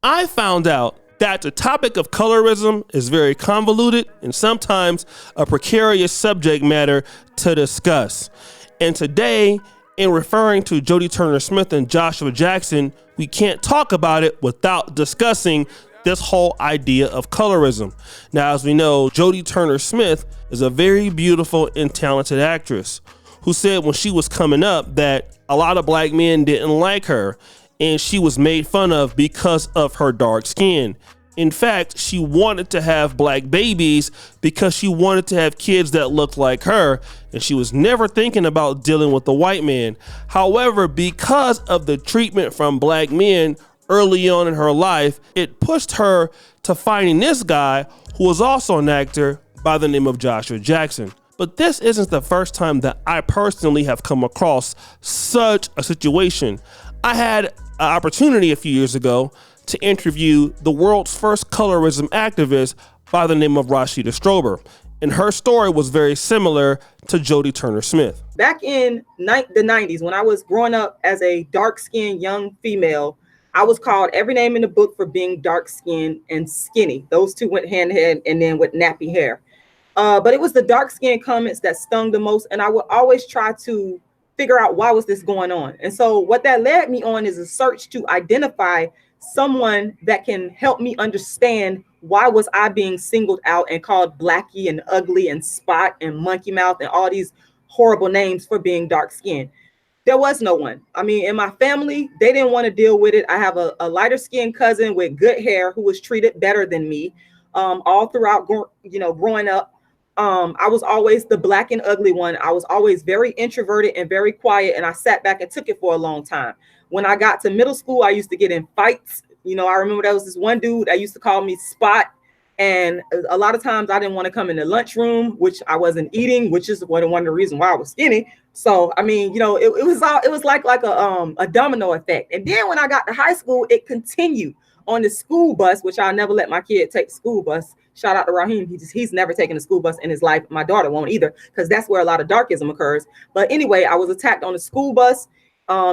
I found out that the topic of colorism is very convoluted and sometimes a precarious subject matter to discuss. And today, in referring to Jodie Turner-Smith and Joshua Jackson, we can't talk about it without discussing this whole idea of colorism. Now, as we know, Jodie Turner-Smith is a very beautiful and talented actress who said when she was coming up that a lot of black men didn't like her and she was made fun of because of her dark skin. In fact, she wanted to have black babies because she wanted to have kids that looked like her, and she was never thinking about dealing with the white man. However, because of the treatment from black men early on in her life, it pushed her to finding this guy who was also an actor by the name of Joshua Jackson. But this isn't the first time that I personally have come across such a situation. I had an opportunity a few years ago to interview the world's first colorism activist by the name of Rashida Strober. And her story was very similar to Jodie Turner-Smith. Back in the 90s, when I was growing up as a dark-skinned young female, I was called every name in the book for being dark-skinned and skinny. Those two went hand in hand, and then with nappy hair. But it was the dark-skinned comments that stung the most, and I would always try to figure out why was this going on. And so what that led me on is a search to identify someone that can help me understand why was I being singled out and called blackie and ugly and spot and monkey mouth and all these horrible names for being dark skinned. There was no one. I mean, in my family, they didn't want to deal with it. I have a lighter skinned cousin with good hair who was treated better than me all throughout, growing up. I was always the black and ugly one. I was always very introverted and very quiet, and I sat back and took it for a long time. When I got to middle school, I used to get in fights. I remember there was this one dude that used to call me Spot. And a lot of times I didn't want to come in the lunchroom, which I wasn't eating, which is one of the reasons why I was skinny. So, I mean, it was like a domino effect. And then when I got to high school, it continued on the school bus, which I'll never let my kid take the school bus. Shout out to Raheem. He's never taken a school bus in his life. My daughter won't either, because that's where a lot of darkism occurs. But anyway, I was attacked on the school bus.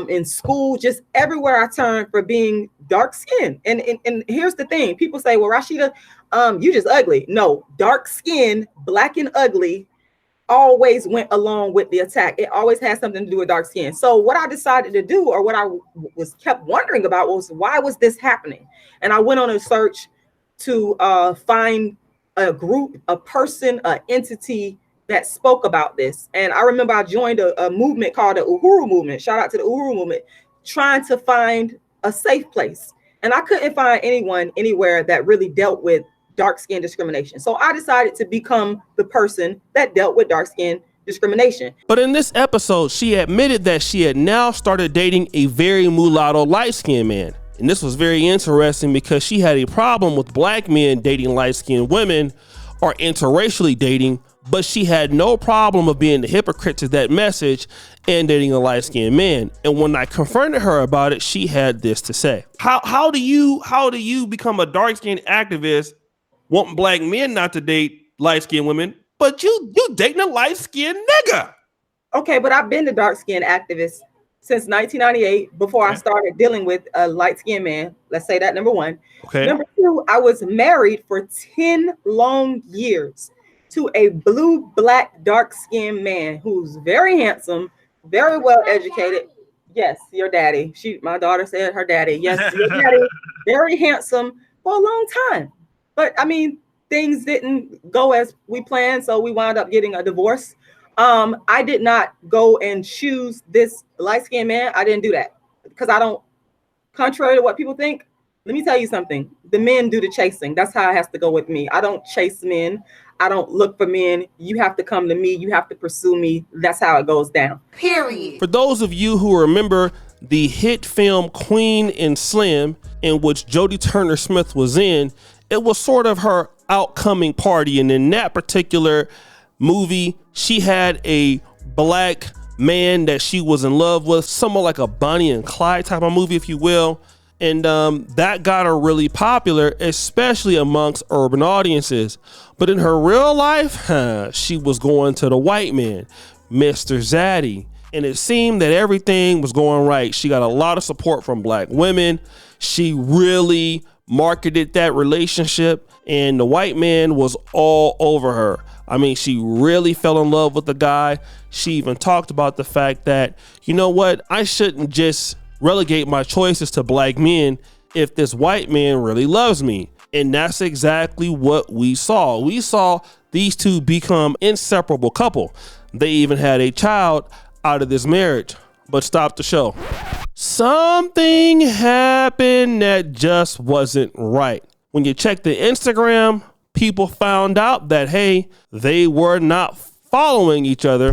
In school, just everywhere I turned for being dark skinned. And here's the thing. People say, well, Rashida, you just ugly. No, dark skin, black and ugly always went along with the attack. It always had something to do with dark skin. So what I decided to do, or what I was kept wondering about, was why was this happening? And I went on a search to find a group, a person, an entity that spoke about this. And I remember I joined a movement called the Uhuru movement. Shout out to the Uhuru movement, trying to find a safe place. And I couldn't find anyone anywhere that really dealt with dark skin discrimination. So I decided to become the person that dealt with dark skin discrimination. But in this episode, she admitted that she had now started dating a very mulatto light-skinned man. And this was very interesting because she had a problem with black men dating light-skinned women or interracially dating, but she had no problem of being the hypocrite to that message and dating a light-skinned man. And when I confronted her about it, she had this to say. How do you become a dark-skinned activist, wanting black men not to date light-skinned women, but you dating a light-skinned nigga? Okay, but I've been the dark-skinned activist since 1998, before I started dealing with a light-skinned man. Let's say that, number one. Okay. Number two, I was married for 10 long years to a blue, black, dark-skinned man who's very handsome, very well educated. Yes, your daddy. My daughter said her daddy. Yes, your daddy. Very handsome for a long time. But I mean, things didn't go as we planned, so we wound up getting a divorce. I did not go and choose this light-skinned man. I didn't do that because I don't, contrary to what people think, let me tell you something. The men do the chasing. That's how it has to go with me. I don't chase men. I don't look for men. You have to come to me. You have to pursue me. That's how it goes down. Period. For those of you who remember the hit film Queen and Slim, in which Jodie Turner-Smith was in, it was sort of her outcoming party. And in that particular movie, she had a black man that she was in love with, somewhat like a Bonnie and Clyde type of movie, if you will. And that got her really popular, especially amongst urban audiences. But in her real life, she was going to the white man, Mr. Zaddy. And it seemed that everything was going right. She got a lot of support from black women. She really marketed that relationship, and the white man was all over her. I mean, she really fell in love with the guy. She even talked about the fact that, you know what, I shouldn't just relegate my choices to black men if this white man really loves me. And that's exactly what we saw. We saw these two become inseparable couple. They even had a child out of this marriage. But stop the show. Something happened that just wasn't right. When you check the Instagram, people found out that, hey, they were not following each other.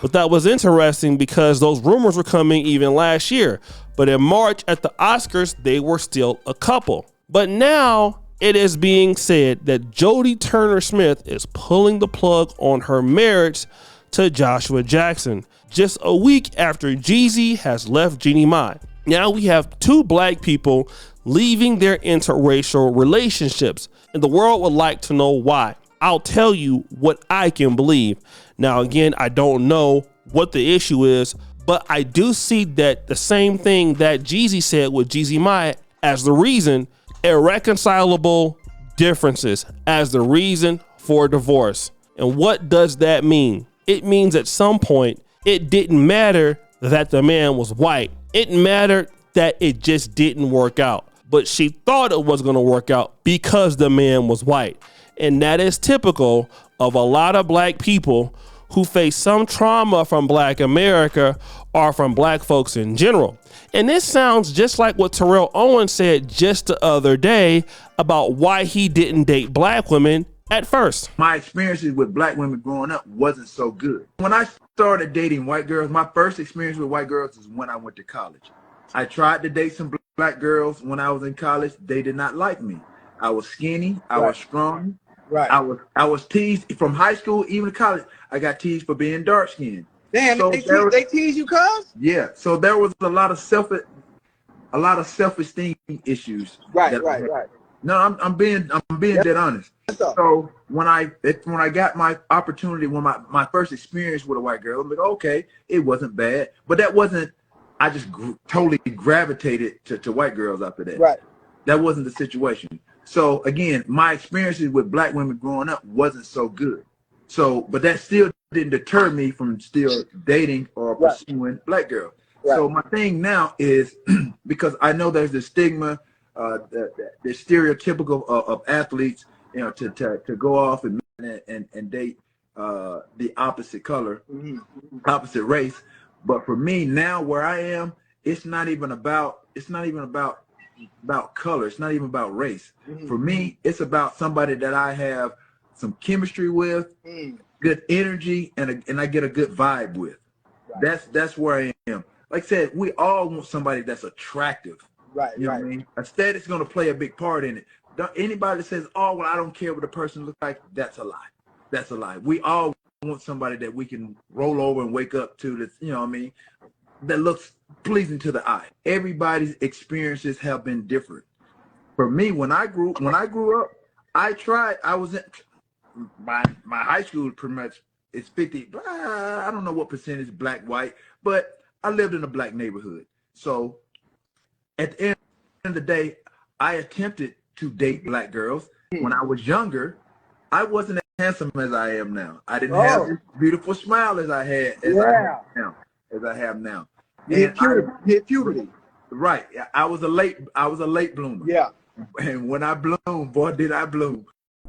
But that was interesting because those rumors were coming even last year. But in March at the Oscars, they were still a couple. But now it is being said that Jodie Turner-Smith is pulling the plug on her marriage to Joshua Jackson, just a week after Jeezy has left Jeannie Mai. Now we have two black people leaving their interracial relationships, and the world would like to know why. I'll tell you what I can believe. Now, again, I don't know what the issue is, but I do see that the same thing that Jeezy said with Jeezy Mai as the reason, irreconcilable differences as the reason for divorce. And what does that mean? It means at some point, it didn't matter that the man was white. It mattered that it just didn't work out. But she thought it was going to work out because the man was white. And that is typical of a lot of black people who face some trauma from black America or from black folks in general. And this sounds just like what Terrell Owens said just the other day about why he didn't date black women at first. My experiences with black women growing up wasn't so good. When I started dating white girls, my first experience with white girls is when I went to college. I tried to date some black girls when I was in college. They did not like me. I was skinny. I was strong. Right. I was teased from high school, even to college. I got teased for being dark skinned. Damn, so they tease you, cuz? Yeah. So there was a lot of self-esteem issues. Right. No, I'm being dead honest. So when I got my opportunity, when my first experience with a white girl, I'm like, okay, it wasn't bad, but that wasn't. I just totally gravitated to white girls after that. Right. That wasn't the situation. So again, my experiences with black women growing up wasn't so good. So, but that still didn't deter me from still dating or pursuing black girls. Right. So my thing now is because I know there's the stigma, the stereotypical of athletes, you know, to go off and date the opposite color, opposite race. But for me now, where I am, it's not even about color. It's not even about race. For me, it's about somebody that I have some chemistry with, good energy, and I get a good vibe with. Right. That's where I am. Like I said, we all want somebody that's attractive. Right. You know what I mean? Aesthetics going to play a big part in it. Anybody that says, "Oh, well, I don't care what the person looks like," that's a lie. That's a lie. We all want somebody that we can roll over and wake up to. That's, you know what I mean, that looks pleasing to the eye. Everybody's experiences have been different. For me, when I grew up, I was in my high school pretty much is 50. I don't know what percentage black, white, but I lived in a black neighborhood. So at the end of the day, I attempted to date black girls. When I was younger, I wasn't as handsome as I am now. I didn't have this beautiful smile as I had as I have now. Hit puberty. Right. I was a late bloomer. Yeah. And when I bloomed, boy, did I bloom.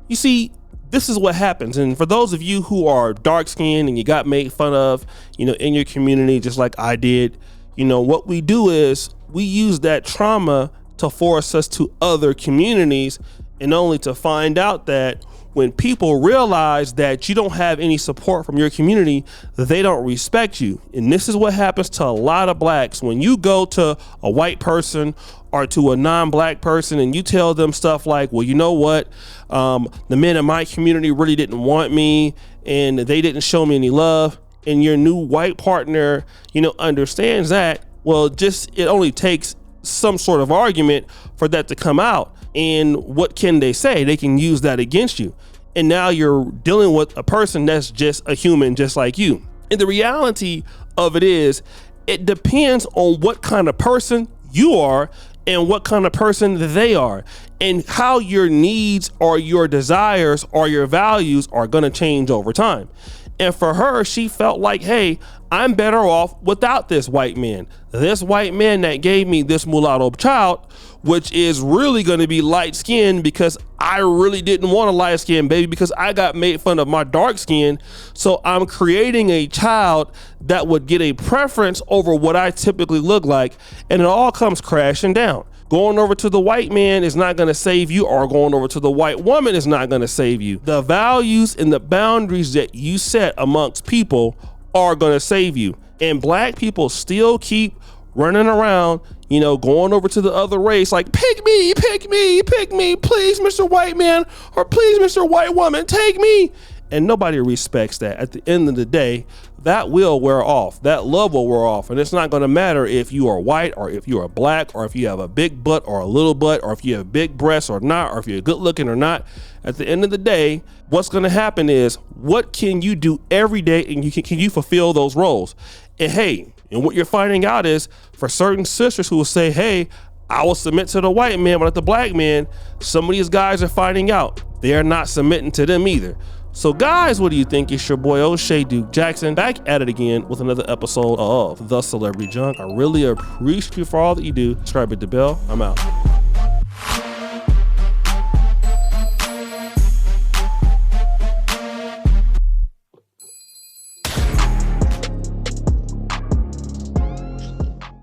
You see, this is what happens. And for those of you who are dark skinned and you got made fun of, you know, in your community, just like I did, you know, what we do is we use that trauma to force us to other communities, and only to find out that when people realize that you don't have any support from your community, they don't respect you. And this is what happens to a lot of blacks. When you go to a white person or to a non-black person and you tell them stuff like, well, you know what? The men in my community really didn't want me and they didn't show me any love. And your new white partner, you know, understands that. Well, it only takes some sort of argument for that to come out. And what can they say? They can use that against you. And now you're dealing with a person that's just a human, just like you. And the reality of it is, it depends on what kind of person you are and what kind of person they are, and how your needs or your desires or your values are going to change over time. And for her, she felt like, hey, I'm better off without this white man. This white man that gave me this mulatto child, which is really going to be light skinned, because I really didn't want a light skinned baby because I got made fun of my dark skin. So I'm creating a child that would get a preference over what I typically look like. And it all comes crashing down. Going over to the white man is not going to save you, or going over to the white woman is not going to save you. The values and the boundaries that you set amongst people are going to save you. And black people still keep running around, you know, going over to the other race like, pick me, pick me, pick me, please, Mr. White Man, or please, Mr. White Woman, take me. And nobody respects that. At the end of the day, that will wear off. That love will wear off. And it's not going to matter if you are white, or if you are black, or if you have a big butt or a little butt, or if you have big breasts or not, or if you're good looking or not. At the end of the day, what's going to happen is, what can you do every day, and can you fulfill those roles? And hey, and what you're finding out is, for certain sisters who will say, hey, I will submit to the white man, but not the black man, some of these guys are finding out they're not submitting to them either. So guys, what do you think? It's your boy O'Shea Duke Jackson, back at it again with another episode of The Celebrity Junk. I really appreciate you for all that you do. Subscribe, hit the bell. I'm out.